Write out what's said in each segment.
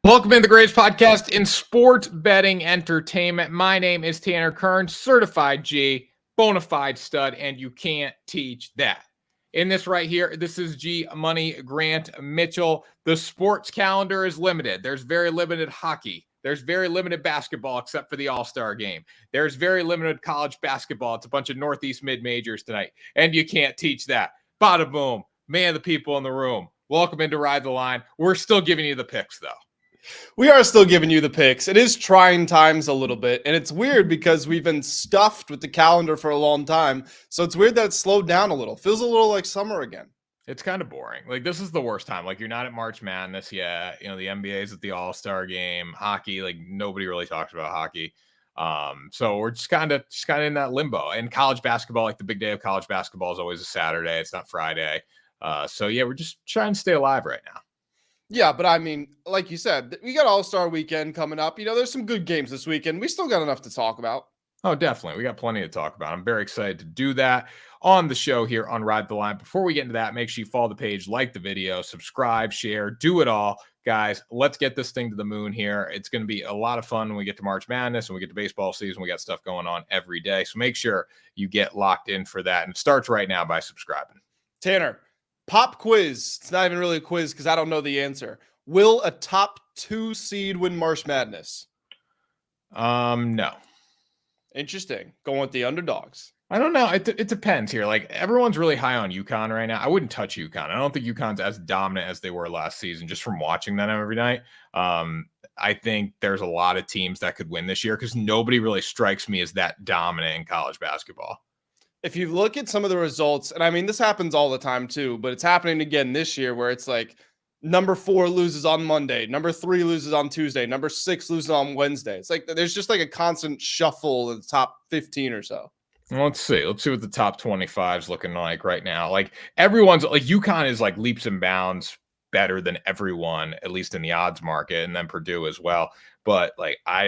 Welcome to the greatest podcast in sport betting entertainment. My name is Tanner Kern, certified G, bona fide stud, and you can't teach that. In this right here, this is G Money Grant Mitchell. The sports calendar is limited. There's very limited hockey. There's very limited basketball except for the All-Star game. There's very limited college basketball. It's a bunch of Northeast mid-majors tonight, and you can't teach that. Bada boom. Man, the people in the room. Welcome into Ride the Line. We're still giving you the picks, though. We are still giving you the picks. It is trying times a little bit, and it's weird because we've been stuffed with the calendar for a long time. So it's weird that it's slowed down a little. Feels a little like summer again. It's kind of boring. Like, this is the worst time. Like, you're not at March Madness yet. You know, the NBA's at the All-Star game. Hockey, like, nobody really talks about hockey. So we're just kind of in that limbo. And college basketball, like the big day of college basketball is always a Saturday. It's not Friday. So yeah, we're just trying to stay alive right now. Yeah, but I mean, like you said, we got All-Star weekend coming up. You know, there's some good games this weekend. We still got enough to talk about. Oh, definitely. We got plenty to talk about. I'm very excited to do that on the show here on Ride the Line. Before we get into that, make sure you follow the page, like the video, subscribe, share, do it all. Guys, let's get this thing to the moon here. It's going to be a lot of fun when we get to March Madness and we get to baseball season. We got stuff going on every day. So make sure you get locked in for that. And it starts right now by subscribing. Tanner, pop quiz. It's not even really a quiz because I don't know the answer. Will a top 2 seed win March Madness? No. Interesting. Going with the underdogs. I don't know. It depends here. Like, everyone's really high on UConn right now. I wouldn't touch UConn. I don't think UConn's as dominant as they were last season, just from watching them every night. I think there's a lot of teams that could win this year because nobody really strikes me as that dominant in college basketball. If you look at some of the results, and I mean, this happens all the time too, but it's happening again this year where it's like number 4 loses on Monday, number 3 loses on Tuesday, number 6 loses on Wednesday. It's like there's just like a constant shuffle in the top 15 or so. Well, let's see what the top 25 is looking like right now. Like, everyone's like, UConn is like leaps and bounds better than everyone, at least in the odds market, and then Purdue as well. But like, I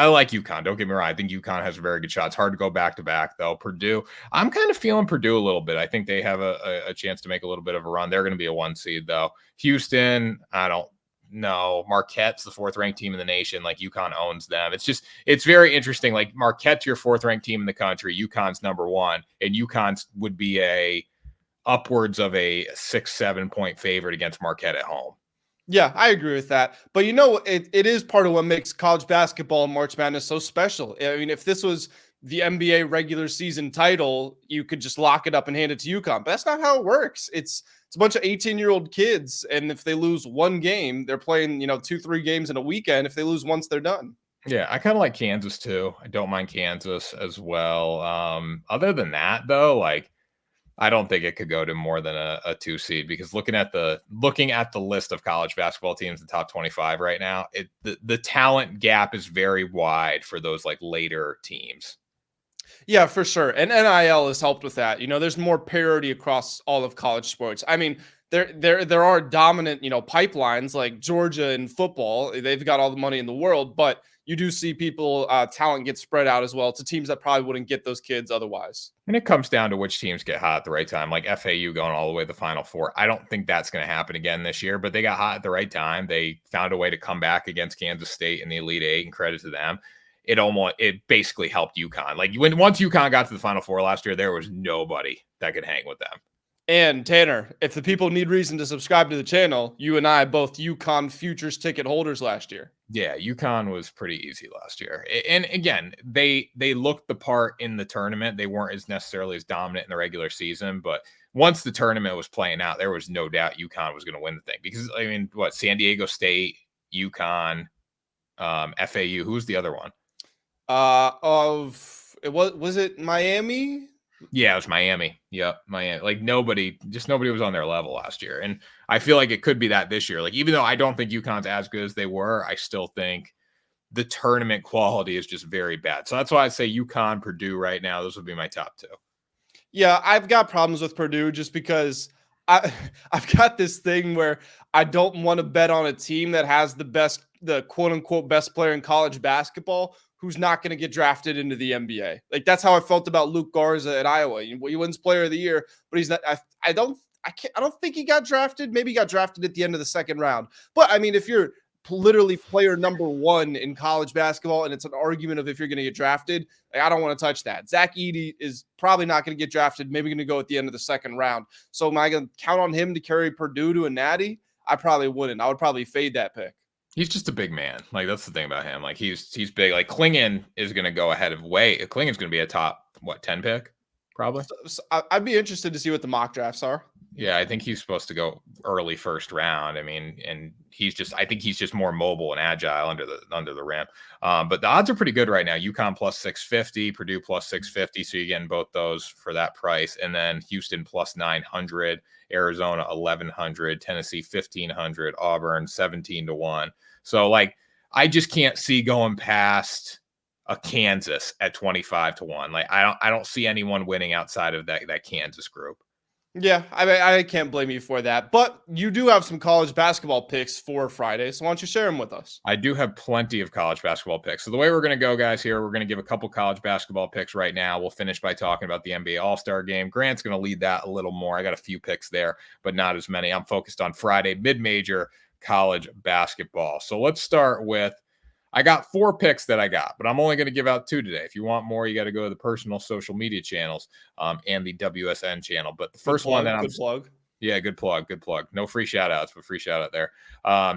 like UConn. Don't get me wrong. I think UConn has a very good shot. It's hard to go back to back though. Purdue, I'm kind of feeling Purdue a little bit. I think they have a chance to make a little bit of a run. They're going to be a 1 seed though. Houston, I don't know. Marquette's the 4th ranked team in the nation. Like, UConn owns them. It's very interesting. Like, Marquette's your 4th ranked team in the country. UConn's number 1, and UConn's would be a upwards of a 6-7 point favorite against Marquette at home. Yeah, I agree with that. But you know, it is part of what makes college basketball and March Madness so special. I mean, if this was the NBA regular season title, you could just lock it up and hand it to UConn. But that's not how it works. It's a bunch of 18-year-old kids, and if they lose one game, they're playing, 2-3 games in a weekend. If they lose once, they're done. Yeah, I kind of like Kansas too. I don't mind Kansas as well. Other than that, though, like, I don't think it could go to more than a 2 seed because looking at the list of college basketball teams in the top 25 right now, the talent gap is very wide for those like later teams. Yeah, for sure. And NIL has helped with that. There's more parity across all of college sports. I mean, there are dominant, pipelines like Georgia in football. They've got all the money in the world, but you do see people talent get spread out as well to teams that probably wouldn't get those kids otherwise. And it comes down to which teams get hot at the right time, like FAU going all the way to the Final Four. I don't think that's going to happen again this year, but they got hot at the right time. They found a way to come back against Kansas State in the Elite Eight, and credit to them. It basically helped UConn. Like, once UConn got to the Final Four last year, there was nobody that could hang with them. And Tanner, if the people need reason to subscribe to the channel, you and I both UConn futures ticket holders last year. Yeah, UConn was pretty easy last year. And again, they looked the part in the tournament. They weren't necessarily as dominant in the regular season, but once the tournament was playing out, there was no doubt UConn was going to win the thing. Because, I mean, San Diego State, UConn, FAU, who's the other one? Was it Miami? Yeah, it was Miami. Yep, Miami. Like, nobody was on their level last year. And I feel like it could be that this year. Like, even though I don't think UConn's as good as they were, I still think the tournament quality is just very bad. So that's why I say UConn, Purdue right now. Those would be my top 2. Yeah, I've got problems with Purdue just because I've got this thing where I don't want to bet on a team that has the quote unquote best player in college basketball who's not going to get drafted into the NBA. Like, that's how I felt about Luke Garza at Iowa. He wins Player of the Year, but he's not. I don't think he got drafted. Maybe he got drafted at the end of the second round. But I mean, if you're literally player number one in college basketball, and it's an argument of if you're going to get drafted. Like, I don't want to touch that. Zach Edey is probably not going to get drafted, maybe going to go at the end of the second round. So am I going to count on him to carry Purdue to a natty? I probably wouldn't. I would probably fade that pick. He's just a big man. Like, that's the thing about him. Like, he's big. Like, Klingon is going to go ahead of Way. Klingon's going to be a top, 10 pick? Probably. So I'd be interested to see what the mock drafts are. Yeah, I think he's supposed to go early first round. I mean, and I think he's just more mobile and agile under the rim. But the odds are pretty good right now. UConn plus 650, Purdue plus 650. So you're getting both those for that price. And then Houston plus 900, Arizona 1100, Tennessee 1500, Auburn 17-1. So like, I just can't see going past a Kansas at 25-1. Like, I don't see anyone winning outside of that Kansas group. Yeah, I mean, I can't blame you for that. But you do have some college basketball picks for Friday, so why don't you share them with us? I do have plenty of college basketball picks. So the way we're going to go, guys, here, we're going to give a couple college basketball picks right now. We'll finish by talking about the NBA All-Star Game. Grant's going to lead that a little more. I got a few picks there, but not as many. I'm focused on Friday, mid-major college basketball. So let's start with, I got 4 picks that I got, but I'm only going to give out 2 today. If you want more, you got to go to the personal social media channels and the WSN channel. But the first one that I'm good plug. Yeah, good plug. Good plug. No free shout outs, but free shout out there.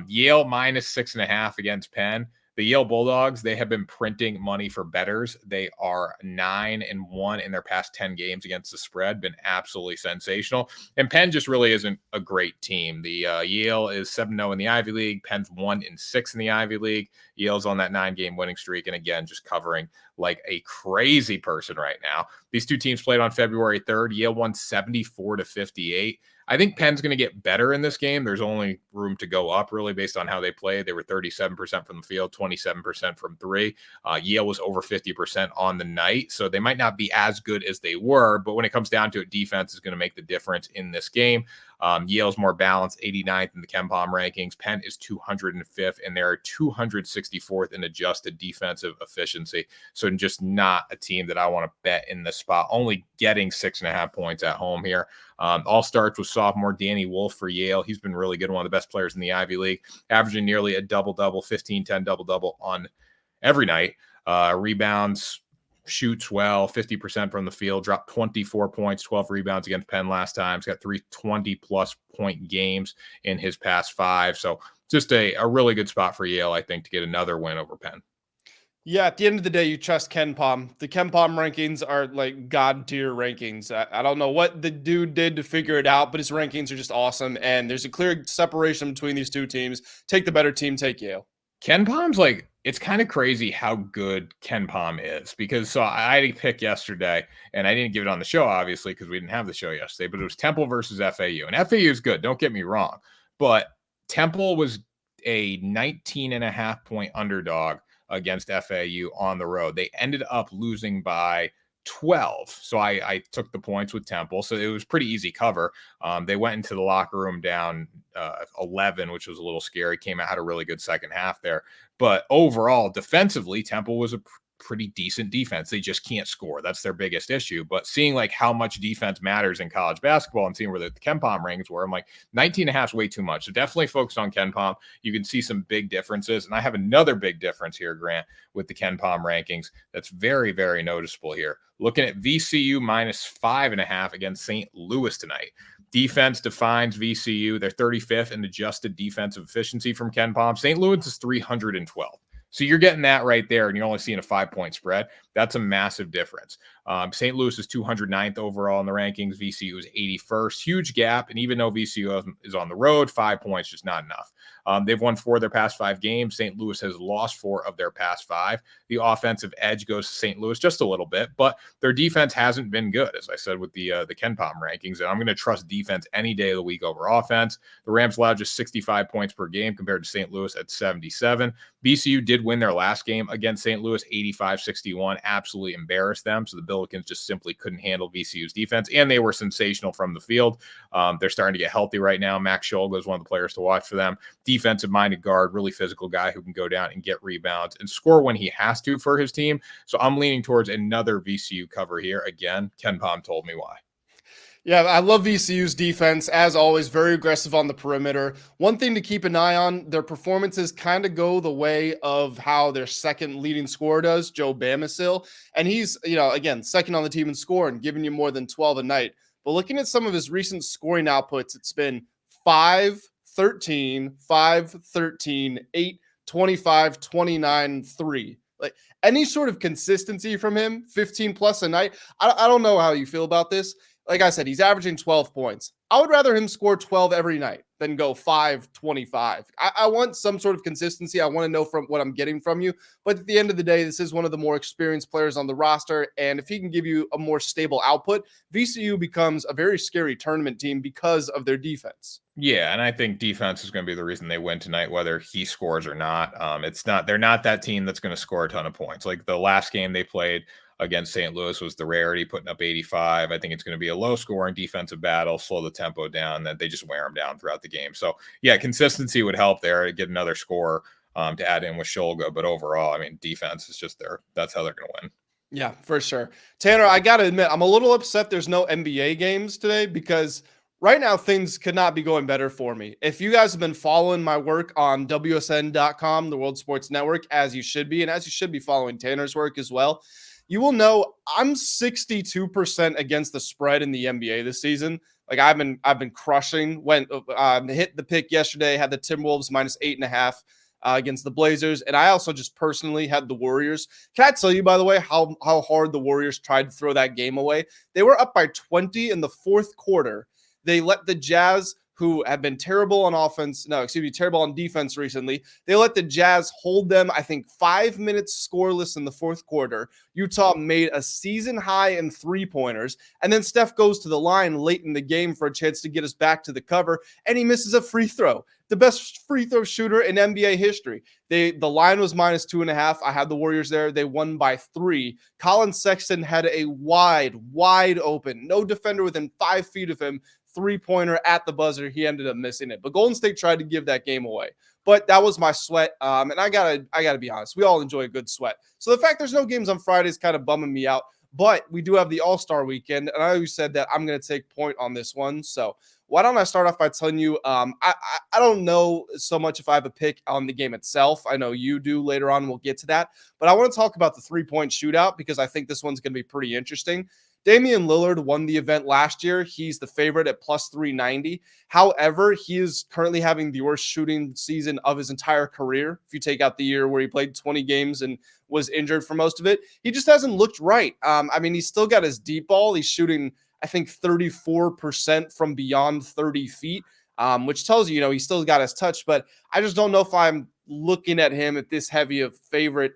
Yale minus 6.5 against Penn. The Yale Bulldogs, they have been printing money for bettors. They are 9-1 in their past 10 games against the spread. Been absolutely sensational. And Penn just really isn't a great team. The Yale is 7-0 in the Ivy League. Penn's 1-6 in the Ivy League. Yale's on that 9-game winning streak. And again, just covering like a crazy person right now. These two teams played on February 3rd. Yale won 74-58. I think Penn's going to get better in this game. There's only room to go up, really, based on how they played. They were 37% from the field, 27% from three. Yale was over 50% on the night, so they might not be as good as they were, but when it comes down to it, defense is going to make the difference in this game. Yale's more balanced, 89th in the KenPom rankings. Penn is 205th, and they're 264th in adjusted defensive efficiency. So just not a team that I want to bet in this spot. Only getting 6.5 points at home here. All starts with sophomore Danny Wolf for Yale. He's been really good, one of the best players in the Ivy League, averaging nearly a double-double, 15-10 double-double on every night. Rebounds, shoots well, 50% from the field, dropped 24 points, 12 rebounds against Penn last time. He's got 3 20-plus point games in his past 5. So just a really good spot for Yale, I think, to get another win over Penn. Yeah, at the end of the day, you trust KenPom. The KenPom rankings are like god tier rankings. I don't know what the dude did to figure it out, but his rankings are just awesome. And there's a clear separation between these two teams. Take the better team, take Yale. KenPom's like, it's kind of crazy how good KenPom is, because so I had a pick yesterday and I didn't give it on the show, obviously, because we didn't have the show yesterday, but it was Temple versus FAU. And FAU is good, don't get me wrong, but Temple was a 19.5 point underdog against FAU on the road. They ended up losing by 12. So I took the points with Temple. So it was pretty easy cover. They went into the locker room down 11, which was a little scary. Came out, had a really good second half there. But overall, defensively, Temple was a pretty decent defense. They just can't score. That's their biggest issue. But seeing like how much defense matters in college basketball and seeing where the KenPom rankings were, I'm like 19.5 is way too much. So definitely focused on KenPom. You can see some big differences. And I have another big difference here, Grant, with the KenPom rankings. That's very, very noticeable here. Looking at VCU minus 5.5 against St. Louis tonight. Defense defines VCU. They're 35th in adjusted defensive efficiency from KenPom. St. Louis is 312. So you're getting that right there, and you're only seeing a 5-point spread. That's a massive difference. St. Louis is 209th overall in the rankings. VCU is 81st. Huge gap, and even though VCU is on the road, 5 points just not enough. They've won 4 of their past 5 games. St. Louis has lost 4 of their past 5. The offensive edge goes to St. Louis just a little bit, but their defense hasn't been good, as I said with the KenPom rankings, and I'm going to trust defense any day of the week over offense. The Rams allowed just 65 points per game compared to St. Louis at 77. VCU did win their last game against St. Louis, 85-61, absolutely embarrassed them. So the Billikens just simply couldn't handle VCU's defense, and they were sensational from the field. They're starting to get healthy right now. Max Scholga is one of the players to watch for them. Defensive-minded guard, really physical guy who can go down and get rebounds and score when he has to for his team. So I'm leaning towards another VCU cover here. Again, KenPom told me why. Yeah, I love VCU's defense. As always, very aggressive on the perimeter. One thing to keep an eye on, their performances kind of go the way of how their second leading scorer does, Joe Bamisil. And he's, again, second on the team in scoring, giving you more than 12 a night. But looking at some of his recent scoring outputs, it's been 5, 13, 5, 13, 8, 25, 29, 3. Like any sort of consistency from him, 15 plus a night. I don't know how you feel about this. Like I said, he's averaging 12 points. I would rather him score 12 every night than go 5, 25. I want some sort of consistency. I want to know from what I'm getting from you. But at the end of the day, this is one of the more experienced players on the roster. And if he can give you a more stable output, VCU becomes a very scary tournament team because of their defense. Yeah, and I think defense is going to be the reason they win tonight, whether he scores or not. They're not that team that's going to score a ton of points. Like the last game they played against St. Louis was the rarity, putting up 85. I think it's going to be a low scoring defensive battle, slow the tempo down, that they just wear them down throughout the game. So yeah, consistency would help there to get another score to add in with Shulga. But overall, I mean, defense is just there. That's how they're going to win. Yeah, for sure. Tanner, I got to admit, I'm a little upset there's no NBA games today because right now things could not be going better for me. If you guys have been following my work on WSN.com, the World Sports Network, as you should be, and as you should be following Tanner's work as well, you will know I'm 62% against the spread in the NBA this season. Like I've been crushing. Went hit the pick yesterday, had the Timberwolves -8.5 against the Blazers. And I also just personally had the Warriors. Can I tell you, by the way, how hard the Warriors tried to throw that game away? They were up by 20 in the fourth quarter. They let the Jazz, who have been terrible on offense, terrible on defense recently, they let the Jazz hold them, I think, 5 minutes scoreless in the fourth quarter. Utah made a season high in three-pointers, and then Steph goes to the line late in the game for a chance to get us back to the cover, and he misses a free throw. The best free throw shooter in NBA history. The line was -2.5. I had the Warriors there. They won by 3. Colin Sexton had a wide open, no defender within 5 feet of him, three-pointer at the buzzer. He ended up missing it. But Golden State tried to give that game away. But that was my sweat. And I gotta be honest. We all enjoy a good sweat. So the fact there's no games on Friday is kind of bumming me out. But we do have the All-Star weekend. And I always said that I'm going to take point on this one. So why don't I start off by telling you, I don't know so much if I have a pick on the game itself. I know you do later on. We'll get to that. But I want to talk about the three-point shootout because I think this one's going to be pretty interesting. Damian Lillard won the event last year. He's the favorite at +390. However, he is currently having the worst shooting season of his entire career. If you take out the year where he played 20 games and was injured for most of it, he just hasn't looked right. He's still got his deep ball. He's shooting, I think, 34% from beyond 30 feet, which tells you, he's still got his touch. But I just don't know if I'm looking at him at this heavy of favorite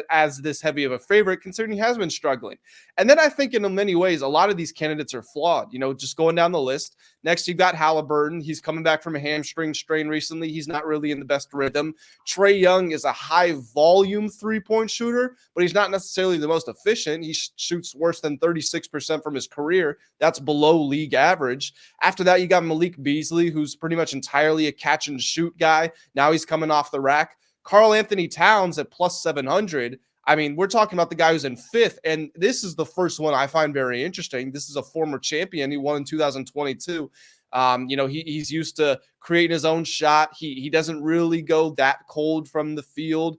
as this heavy of a favorite, considering he has been struggling. And then I think in many ways, a lot of these candidates are flawed, just going down the list. Next, you've got Halliburton. He's coming back from a hamstring strain recently. He's not really in the best rhythm. Trae Young is a high volume three-point shooter, but he's not necessarily the most efficient. He shoots worse than 36% from his career. That's below league average. After that, you got Malik Beasley, who's pretty much entirely a catch and shoot guy. Now he's coming off the rack. Karl Anthony Towns at +700. I mean, we're talking about the guy who's in 5th, and this is the first one I find very interesting. This is a former champion. He won in 2022. He's used to creating his own shot. He doesn't really go that cold from the field.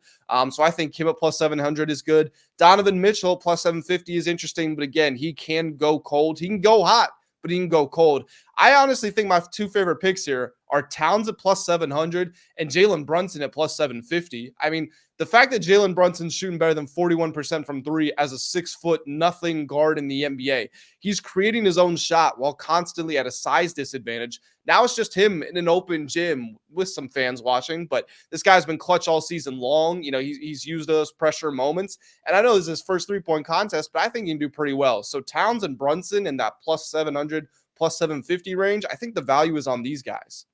So I think him at +700 is good. Donovan Mitchell +750 is interesting, but again, he can go cold. He can go hot, but he can go cold. I honestly think my two favorite picks here are Towns at +700 and Jalen Brunson at +750. I mean, the fact that Jalen Brunson's shooting better than 41% from 3 as a 6-foot nothing guard in the NBA, he's creating his own shot while constantly at a size disadvantage. Now it's just him in an open gym with some fans watching, but this guy's been clutch all season long. He's used those pressure moments. And I know this is his first three-point contest, but I think he can do pretty well. So Towns and Brunson in that +700, +750 range, I think the value is on these guys.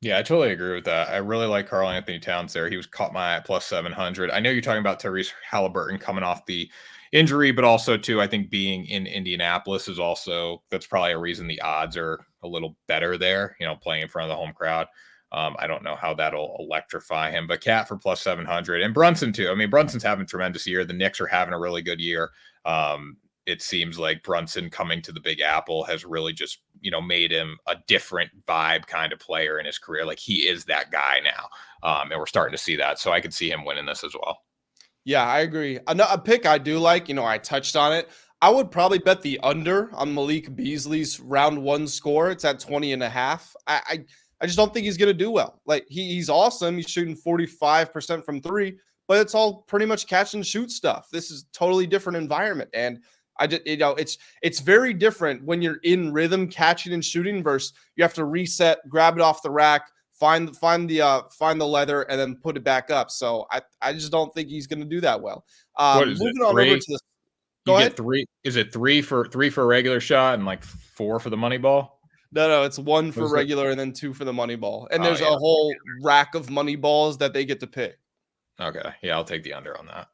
Yeah, I totally agree with that. I really like Karl Anthony Towns there. He was caught my eye at +700. I know you're talking about Tyrese Halliburton coming off the injury, but also too, I think being in Indianapolis is also, that's probably a reason the odds are a little better there, playing in front of the home crowd. I don't know how that'll electrify him, but Cat for +700 and Brunson too. I mean, Brunson's having a tremendous year. The Knicks are having a really good year. it seems like Brunson coming to the Big Apple has really just, made him a different vibe kind of player in his career. Like he is that guy now. And we're starting to see that. So I could see him winning this as well. Yeah, I agree. A pick I do like, I touched on it. I would probably bet the under on Malik Beasley's round one score. It's at 20.5. I just don't think he's going to do well. Like he's awesome. He's shooting 45% from three, but it's all pretty much catch and shoot stuff. This is totally different environment. And I just, it's very different when you're in rhythm catching and shooting versus you have to reset, grab it off the rack, find the leather, and then put it back up. So I just don't think he's going to do that well. What is it? Moving on over to the you get three. Is it three for a regular shot and like 4 for the money ball? No, it's 1 for regular and then 2 for the money ball. And there's a whole rack of money balls that they get to pick. Okay. Yeah, I'll take the under on that.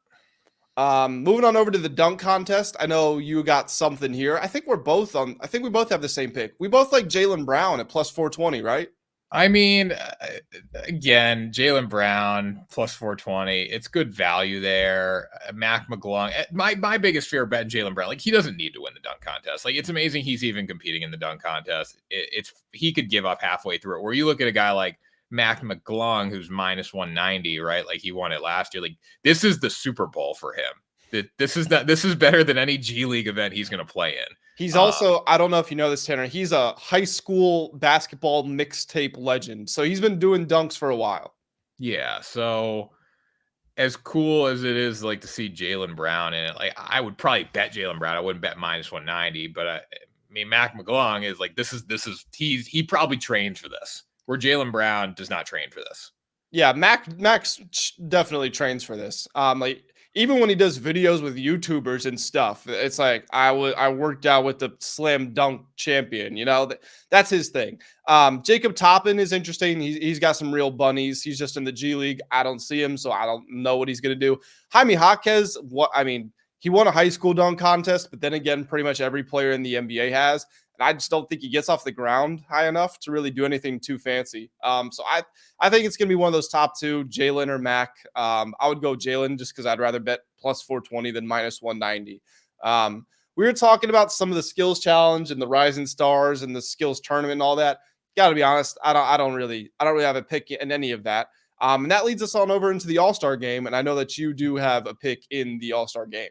Moving on over to the dunk contest. I know you got something here. I think we both have the same pick. We both like Jaylen Brown at plus 420, right? I mean, again, Jaylen Brown plus 420. It's good value there. Mac McGlung. My biggest fear of betting Jaylen Brown, like he doesn't need to win the dunk contest. Like it's amazing he's even competing in the dunk contest. He could give up halfway through it. Where you look at a guy like Mac McGlung, who's minus 190, right? Like he won it last year. Like this is the Super Bowl for him. This is better than any G League event he's going to play in. He's also, I don't know if you know this, Tanner, he's a high school basketball mixtape legend. So he's been doing dunks for a while. Yeah. So as cool as it is like to see Jaylen Brown in it, like I would probably bet Jaylen Brown. I wouldn't bet minus 190, but I mean, Mac McGlung is like, he probably trains for this, where Jaylen Brown does not train for this. Yeah. Max definitely trains for this. Like, even when he does videos with YouTubers and stuff, it's like I worked out with the slam dunk champion, that's his thing. Jacob Toppin is interesting. He's got some real bunnies. He's just in the G League. I don't see him, so I don't know what he's going to do. Jaime Jaquez, he won a high school dunk contest, but then again, pretty much every player in the NBA has. And I just don't think he gets off the ground high enough to really do anything too fancy. So I think it's going to be one of those top two, Jaylen or Mac. I would go Jaylen just because I'd rather bet plus 420 than minus 190. We were talking about some of the skills challenge and the Rising Stars and the skills tournament and all that. Got to be honest, I don't really have a pick in any of that. And that leads us on over into the All-Star game. And I know that you do have a pick in the All-Star game.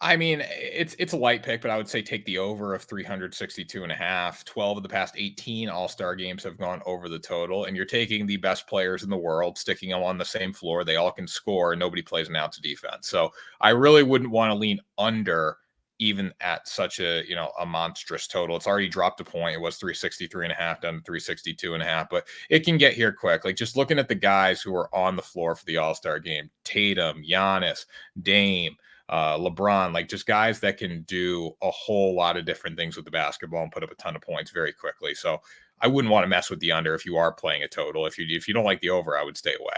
I mean, it's a light pick, but I would say take the over of 362.5. 12 of the past 18 All-Star games have gone over the total, and you're taking the best players in the world, sticking them on the same floor. They all can score, and nobody plays an ounce of defense. So I really wouldn't want to lean under even at such a monstrous total. It's already dropped a point. It was 363.5 down to 362.5, but it can get here quick. Like just looking at the guys who are on the floor for the All-Star game, Tatum, Giannis, Dame, LeBron, like just guys that can do a whole lot of different things with the basketball and put up a ton of points very quickly. So I wouldn't want to mess with the under if you are playing a total. If you don't like the over, I would stay away.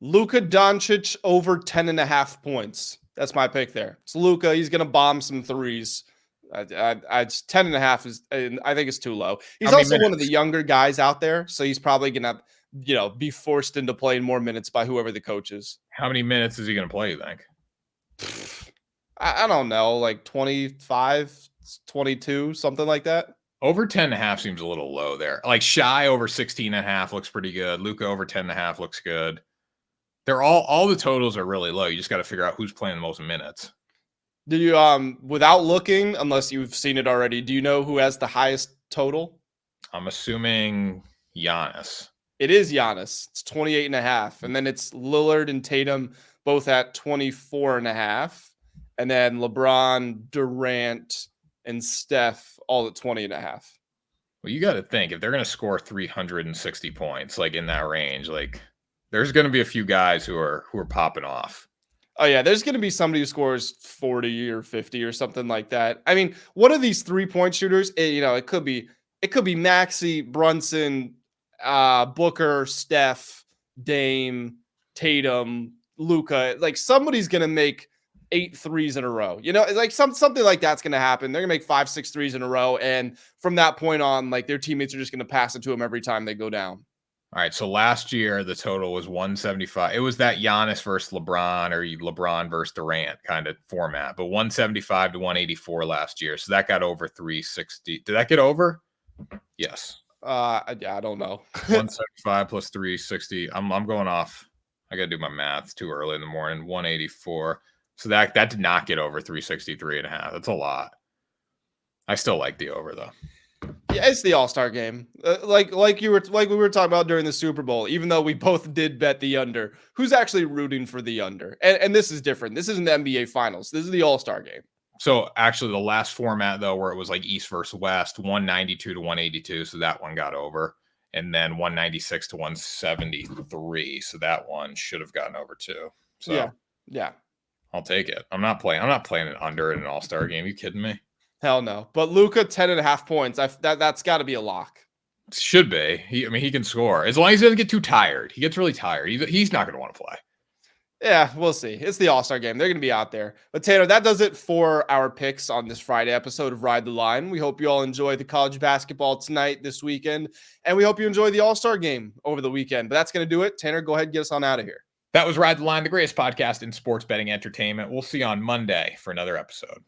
Luka Doncic over 10.5 points. That's my pick there. It's Luka. He's going to bomb some threes. 10.5 is, I think it's too low. He's also one of the younger guys out there. So he's probably going to, be forced into playing more minutes by whoever the coach is. How many minutes is he going to play, you think? I don't know, like 25, 22, something like that. Over 10.5 seems a little low there. Like Shy over 16.5 looks pretty good. Luka over 10.5 looks good. They're all the totals are really low. You just got to figure out who's playing the most minutes. Do you without looking, unless you've seen it already, do you know who has the highest total? I'm assuming Giannis. It is Giannis. It's 28.5. And then it's Lillard and Tatum both at 24.5. And then LeBron, Durant, and Steph all at 20.5. Well, you got to think if they're going to score 360 points, like in that range, like there's going to be a few guys who are popping off. Oh yeah, there's going to be somebody who scores 40 or 50 or something like that. I mean, what are these 3-point shooters? It could be Maxey, Brunson, Booker, Steph, Dame, Tatum, Luka. Like somebody's going to make 8 threes in a row. It's like something like that's going to happen. They're going to make 5-6 threes in a row. And from that point on, like their teammates are just going to pass it to them every time they go down. All right, so last year the total was 175. It was that Giannis versus LeBron or LeBron versus Durant kind of format, but 175 to 184 last year. So that got over 360. Did that get over? Yes. Yeah, I don't know. 175 plus 360. I'm going off. I got to do my math. It's too early in the morning. 184. So that did not get over 363 and a half. That's a lot. I still like the over though. Yeah, it's the All-Star game. Like we were talking about during the Super Bowl, even though we both did bet the under. Who's actually rooting for the under? And this is different. This isn't the NBA finals. This is the All-Star game. So actually the last format though, where it was like East versus West, 192 to 182. So that one got over. And then 196 to 173. So that one should have gotten over too. So yeah. I'll take it. I'm not playing it under in an All-Star game. You kidding me? Hell no. But Luka, 10.5 points. That's got to be a lock. Should be. He can score as long as he doesn't get too tired. He gets really tired. He's not going to want to play. Yeah, we'll see. It's the All-Star game. They're going to be out there. But Tanner, that does it for our picks on this Friday episode of Ride the Line. We hope you all enjoy the college basketball tonight, this weekend, and we hope you enjoy the All-Star game over the weekend. But that's going to do it. Tanner, go ahead and get us on out of here. That was Ride the Line, the greatest podcast in sports betting entertainment. We'll see you on Monday for another episode.